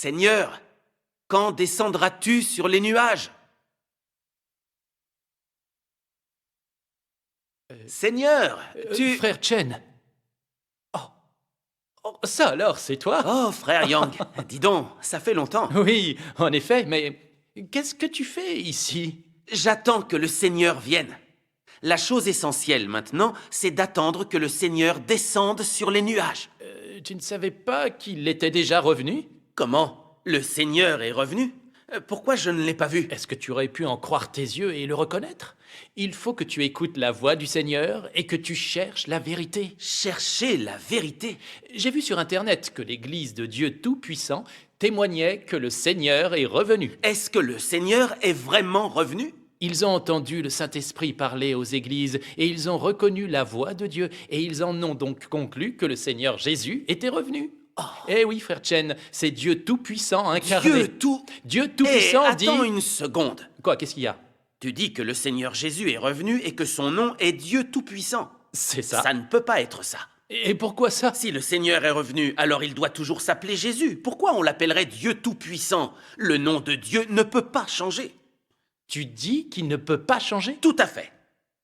Seigneur, quand descendras-tu sur les nuages? Seigneur, tu... Frère Chen. Oh, ça alors, c'est toi? Oh, frère Yang, dis donc, ça fait longtemps. Oui, en effet, mais qu'est-ce que tu fais ici? J'attends que le Seigneur vienne. La chose essentielle maintenant, c'est d'attendre que le Seigneur descende sur les nuages. Tu ne savais pas qu'il était déjà revenu? Comment? Le Seigneur est revenu? Pourquoi je ne l'ai pas vu? Est-ce que tu aurais pu en croire tes yeux et le reconnaître? Il faut que tu écoutes la voix du Seigneur et que tu cherches la vérité. Chercher la vérité. J'ai vu sur Internet que l'Église de Dieu Tout-Puissant témoignait que le Seigneur est revenu. Est-ce que le Seigneur est vraiment revenu? Ils ont entendu le Saint-Esprit parler aux églises et ils ont reconnu la voix de Dieu et ils en ont donc conclu que le Seigneur Jésus était revenu. Eh oui, frère Chen, c'est Dieu Tout-Puissant incarné. Dieu Tout-Puissant dit... Attends une seconde. Quoi, qu'est-ce qu'il y a? Tu dis que le Seigneur Jésus est revenu et que son nom est Dieu Tout-Puissant. C'est ça. Ça ne peut pas être ça. Et pourquoi ça? Si le Seigneur est revenu, alors il doit toujours s'appeler Jésus. Pourquoi on l'appellerait Dieu Tout-Puissant? Le nom de Dieu ne peut pas changer. Tu dis qu'il ne peut pas changer? Tout à fait.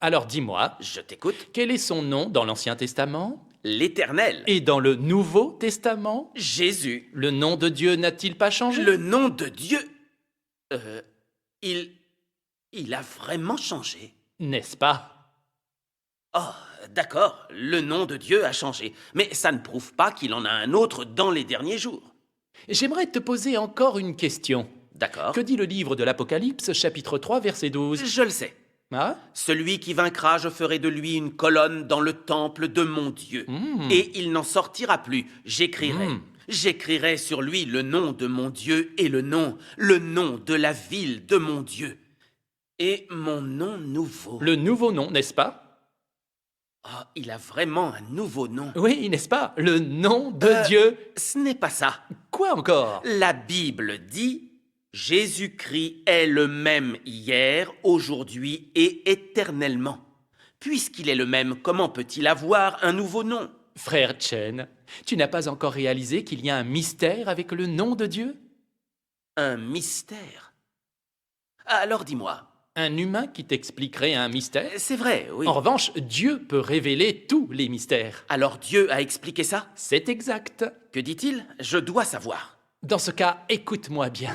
Alors dis-moi, Je t'écoute. quel est son nom dans l'Ancien Testament? L'Éternel. Et dans le Nouveau Testament? Jésus. Le nom de Dieu n'a-t-il pas changé? Le nom de Dieu... Il a vraiment changé. N'est-ce pas? Oh, d'accord, le nom de Dieu a changé. Mais ça ne prouve pas qu'il en a un autre dans les derniers jours. J'aimerais te poser encore une question. D'accord. Que dit le livre de l'Apocalypse, chapitre 3, verset 12? Je le sais. Ah? Celui qui vaincra, je ferai de lui une colonne dans le temple de mon Dieu. Et il n'en sortira plus. J'écrirai sur lui le nom de mon Dieu et le nom de la ville de mon Dieu. Et mon nom nouveau. Le nouveau nom, n'est-ce pas? Oh, il a vraiment un nouveau nom. Oui, n'est-ce pas? Le nom de Dieu. Ce n'est pas ça. Quoi encore? La Bible dit... Jésus-Christ est le même hier, aujourd'hui et éternellement. Puisqu'il est le même, comment peut-il avoir un nouveau nom? Frère Chen, tu n'as pas encore réalisé qu'il y a un mystère avec le nom de Dieu? Un mystère? Alors dis-moi. Un humain qui t'expliquerait un mystère? C'est vrai, oui. En revanche, Dieu peut révéler tous les mystères. Alors Dieu a expliqué ça? C'est exact. Que dit-il? Je dois savoir. Dans ce cas, écoute-moi bien.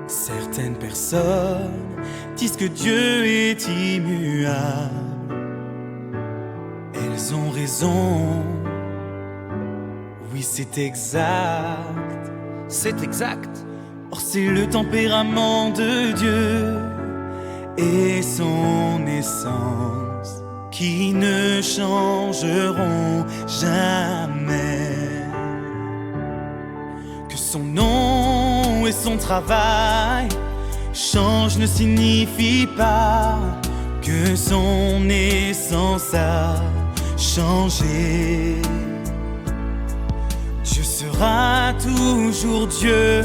Certaines personnes disent que Dieu est immuable. Elles ont raison. Oui, c'est exact. C'est exact. Or c'est le tempérament de Dieu et son essence qui ne changeront jamais. Que son nom et son travail changent ne signifie pas que son essence a changé. Dieu sera toujours Dieu,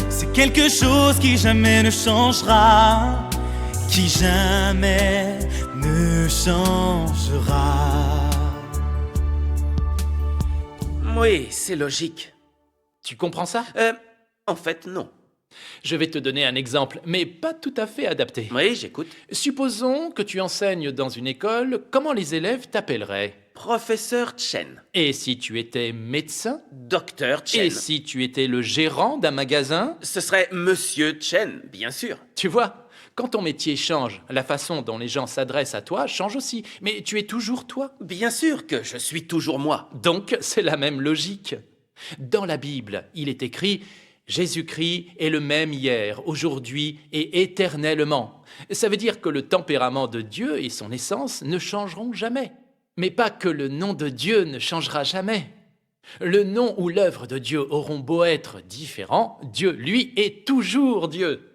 c'est quelque chose qui jamais ne changera, qui jamais ne changera. Oui, c'est logique. Tu comprends ça? En fait, non. Je vais te donner un exemple, mais pas tout à fait adapté. Oui, j'écoute. Supposons que tu enseignes dans une école, comment les élèves t'appelleraient? Professeur Chen. Et si tu étais médecin? Docteur Chen. Et si tu étais le gérant d'un magasin? Ce serait Monsieur Chen, bien sûr. Tu vois, quand ton métier change, la façon dont les gens s'adressent à toi change aussi. Mais tu es toujours toi. Bien sûr que je suis toujours moi. Donc, c'est la même logique. Dans la Bible, il est écrit « Jésus-Christ est le même hier, aujourd'hui et éternellement ». Ça veut dire que le tempérament de Dieu et son essence ne changeront jamais. Mais pas que le nom de Dieu ne changera jamais. Le nom ou l'œuvre de Dieu auront beau être différents, Dieu, lui, est toujours Dieu.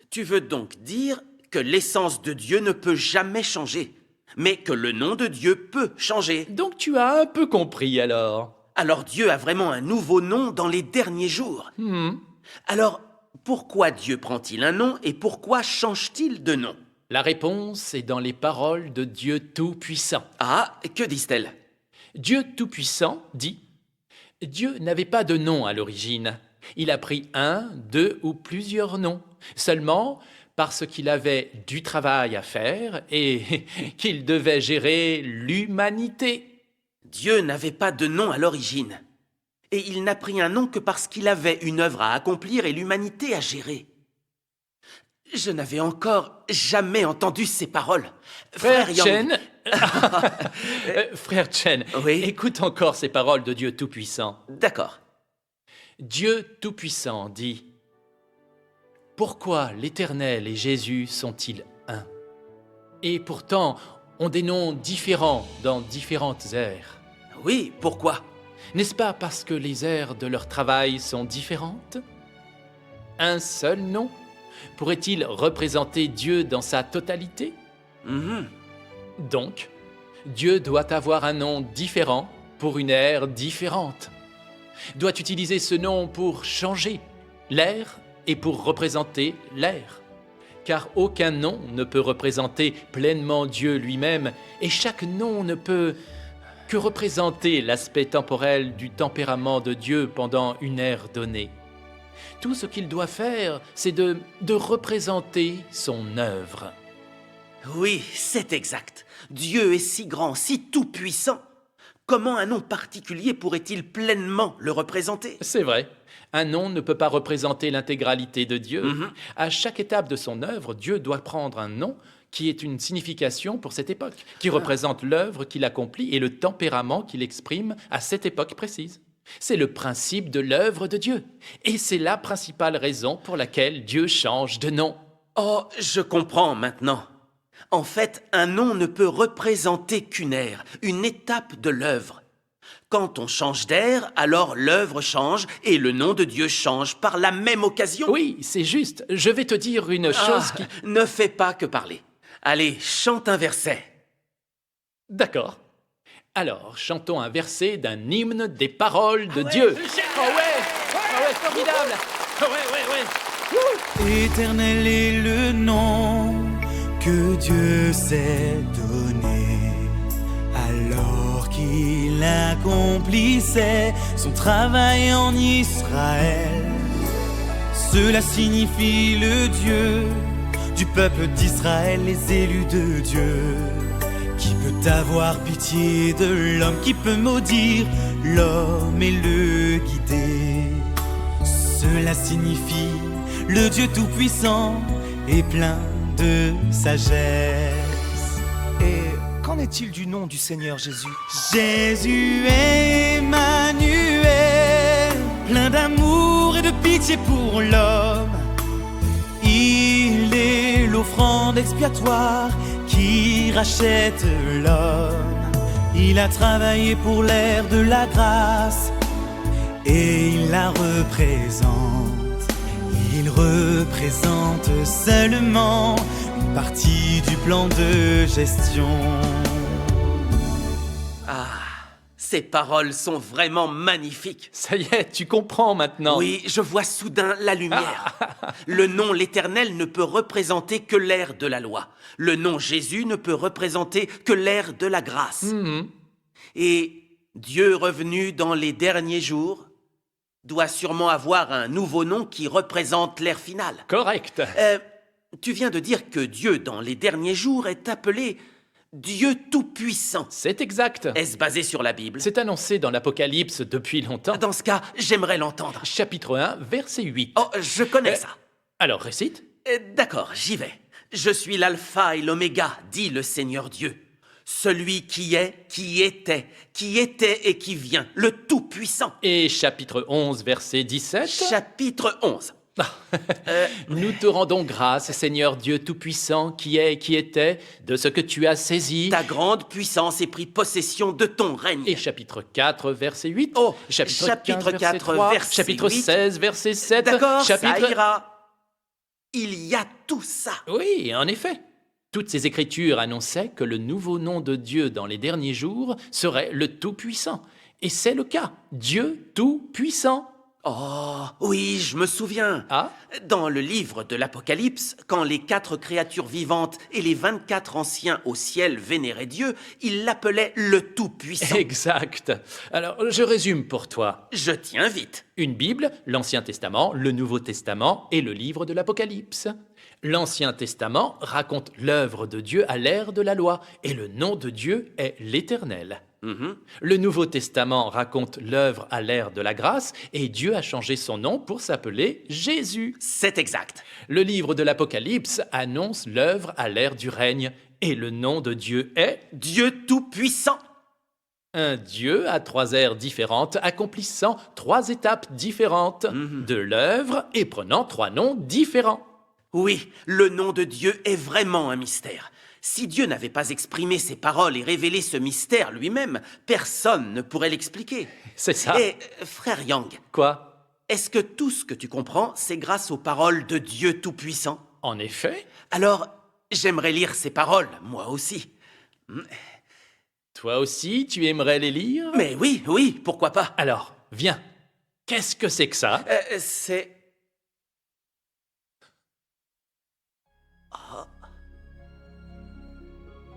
Tu veux donc dire que l'essence de Dieu ne peut jamais changer, mais que le nom de Dieu peut changer. Donc tu as un peu compris alors. Alors Dieu a vraiment un nouveau nom dans les derniers jours. Alors, pourquoi Dieu prend-il un nom et pourquoi change-t-il de nom? La réponse est dans les paroles de Dieu Tout-Puissant. Ah, que disent-elles? Dieu Tout-Puissant dit Dieu n'avait pas de nom à l'origine. Il a pris un, deux ou plusieurs noms, seulement parce qu'il avait du travail à faire et qu'il devait gérer l'humanité. Dieu n'avait pas de nom à l'origine. Et il n'a pris un nom que parce qu'il avait une œuvre à accomplir et l'humanité à gérer. Je n'avais encore jamais entendu ces paroles. Frère Young- Chen, Frère Chen, Oui. écoute encore ces paroles de Dieu Tout-Puissant. D'accord. Dieu Tout-Puissant dit « Pourquoi l'Éternel et Jésus sont-ils un? Et pourtant, ont des noms différents dans différentes ères. Oui, pourquoi? N'est-ce pas parce que les ères de leur travail sont différentes? Un seul nom pourrait-il représenter Dieu dans sa totalité? Mhm. Donc, Dieu doit avoir un nom différent pour une ère différente. Doit utiliser ce nom pour changer l'ère et pour représenter l'ère. Car aucun nom ne peut représenter pleinement Dieu lui-même, et chaque nom ne peut que représenter l'aspect temporel du tempérament de Dieu pendant une ère donnée. Tout ce qu'il doit faire, c'est de représenter son œuvre. Oui, c'est exact. Dieu est si grand, si tout-puissant. Comment un nom particulier pourrait-il pleinement le représenter? C'est vrai, un nom ne peut pas représenter l'intégralité de Dieu. À chaque étape de son œuvre, Dieu doit prendre un nom qui est une signification pour cette époque, qui représente l'œuvre qu'il accomplit et le tempérament qu'il exprime à cette époque précise. C'est le principe de l'œuvre de Dieu. Et c'est la principale raison pour laquelle Dieu change de nom. Oh, je comprends maintenant. En fait, un nom ne peut représenter qu'une ère, une étape de l'œuvre. Quand on change d'ère, alors l'œuvre change et le nom de Dieu change par la même occasion. Oui, c'est juste. Je vais te dire une chose qui... Ne fais pas que parler. Allez, chante un verset. D'accord. Alors, chantons un verset d'un hymne des paroles de Dieu. Oh ouais, formidable. Ouais. Éternel est le nom que Dieu s'est donné alors qu'il accomplissait son travail en Israël. Cela signifie le Dieu du peuple d'Israël, les élus de Dieu. Qui peut avoir pitié de l'homme, qui peut maudire l'homme et le guider. Cela signifie le Dieu tout-puissant et plein de sagesse. Et qu'en est-il du nom du Seigneur Jésus? Jésus est Emmanuel, plein d'amour et de pitié pour l'homme. Il est l'offrande expiatoire qui rachète l'homme. Il a travaillé pour l'ère de la grâce et il la représente. Il représente seulement une partie du plan de gestion. Ah, ces paroles sont vraiment magnifiques. Ça y est, tu comprends maintenant. Oui, je vois soudain la lumière. Le nom l'Éternel ne peut représenter que l'ère de la loi. Le nom Jésus ne peut représenter que l'ère de la grâce. Et Dieu revenu dans les derniers jours doit sûrement avoir un nouveau nom qui représente l'ère finale. Correct. Tu viens de dire que Dieu dans les derniers jours est appelé Dieu Tout-Puissant. C'est exact. Est-ce basé sur la Bible? C'est annoncé dans l'Apocalypse depuis longtemps. Dans ce cas, j'aimerais l'entendre. Chapitre 1, verset 8. Oh, je connais ça. Alors, récite. D'accord, j'y vais. Je suis l'alpha et l'oméga, dit le Seigneur Dieu. Celui qui est, qui était et qui vient, le Tout-Puissant. Et chapitre 11, verset 17. Chapitre 11. Nous te rendons grâce, Seigneur Dieu Tout-Puissant, qui est et qui était, de ce que tu as saisi. Ta grande puissance ait pris possession de ton règne. Et chapitre 4, verset 8. Oh, chapitre 4, 3, verset chapitre 8. 16, verset 7. D'accord, chapitre... ça ira. Il y a tout ça. Oui, en effet. Toutes ces écritures annonçaient que le nouveau nom de Dieu dans les derniers jours serait le Tout-Puissant. Et c'est le cas. Dieu Tout-Puissant. Oh, oui, je me souviens. Ah? Dans le livre de l'Apocalypse, quand les 4 créatures vivantes et les 24 anciens au ciel vénéraient Dieu, ils l'appelaient le Tout-Puissant. Exact. Alors, je résume pour toi. Je tiens vite. Une Bible, l'Ancien Testament, le Nouveau Testament et le livre de l'Apocalypse. L'Ancien Testament raconte l'œuvre de Dieu à l'ère de la loi, et le nom de Dieu est l'Éternel. Le Nouveau Testament raconte l'œuvre à l'ère de la grâce, et Dieu a changé son nom pour s'appeler Jésus. C'est exact. Le livre de l'Apocalypse annonce l'œuvre à l'ère du règne, et le nom de Dieu est Dieu Tout-Puissant. un Dieu à 3 ères différentes, accomplissant 3 étapes différentes de l'œuvre et prenant 3 noms différents. Oui, le nom de Dieu est vraiment un mystère. Si Dieu n'avait pas exprimé ses paroles et révélé ce mystère lui-même, personne ne pourrait l'expliquer. C'est ça. Et, frère Yang, Quoi? est-ce que tout ce que tu comprends, c'est grâce aux paroles de Dieu Tout-Puissant? En effet. Alors, j'aimerais lire ces paroles, moi aussi. Toi aussi, tu aimerais les lire? Mais oui, oui, pourquoi pas? Alors, viens. Qu'est-ce que c'est que ça? C'est...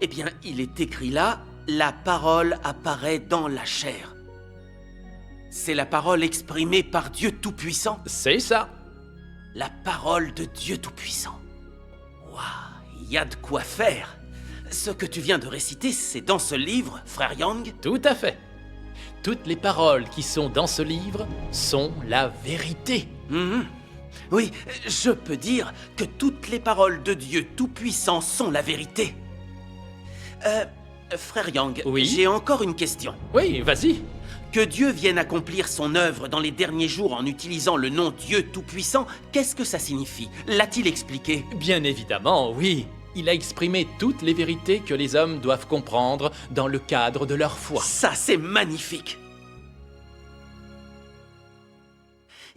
Eh bien, il est écrit là, la parole apparaît dans la chair. C'est la parole exprimée par Dieu Tout-Puissant. C'est ça. La parole de Dieu Tout-Puissant. Waouh, il y a de quoi faire. Ce que tu viens de réciter, c'est dans ce livre, frère Yang? Tout à fait. Toutes les paroles qui sont dans ce livre sont la vérité. Oui, je peux dire que toutes les paroles de Dieu Tout-Puissant sont la vérité. Frère Yang, Oui? j'ai encore une question. Oui, vas-y. Que Dieu vienne accomplir son œuvre dans les derniers jours en utilisant le nom Dieu Tout-Puissant, qu'est-ce que ça signifie? L'a-t-il expliqué? Bien évidemment, oui. Il a exprimé toutes les vérités que les hommes doivent comprendre dans le cadre de leur foi. Ça, c'est magnifique.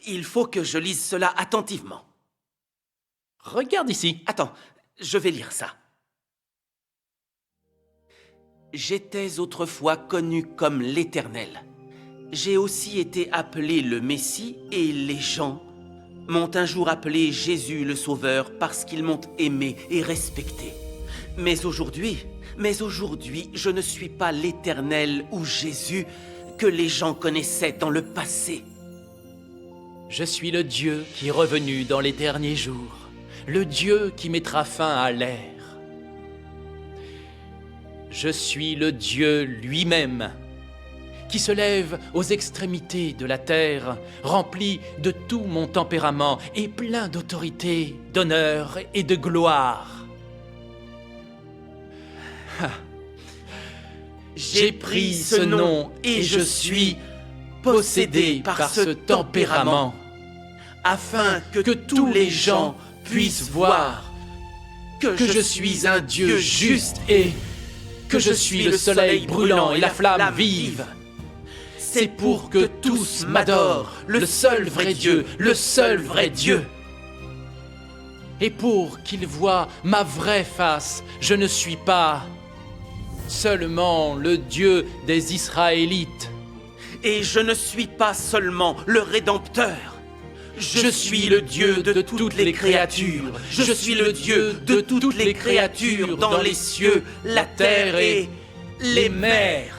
Il faut que je lise cela attentivement. Regarde ici. Attends, je vais lire ça. J'étais autrefois connu comme l'Éternel. J'ai aussi été appelé le Messie et les gens m'ont un jour appelé Jésus le Sauveur parce qu'ils m'ont aimé et respecté. Mais aujourd'hui, je ne suis pas l'Éternel ou Jésus que les gens connaissaient dans le passé. Je suis le Dieu qui est revenu dans les derniers jours, le Dieu qui mettra fin à l'ère. Je suis le Dieu lui-même, qui se lève aux extrémités de la terre, rempli de tout mon tempérament et plein d'autorité, d'honneur et de gloire. J'ai pris ce nom et je suis possédé par ce tempérament, afin que tous les gens puissent voir que je suis un Dieu juste et que je suis le soleil brûlant et la flamme vive. C'est pour que tous m'adorent, le seul vrai Dieu, le seul vrai Dieu. Et pour qu'ils voient ma vraie face, je ne suis pas seulement le Dieu des Israélites. Et je ne suis pas seulement le Rédempteur. Je suis le Dieu de toutes les créatures. Je suis le Dieu de toutes les créatures dans les cieux, la terre et les mers.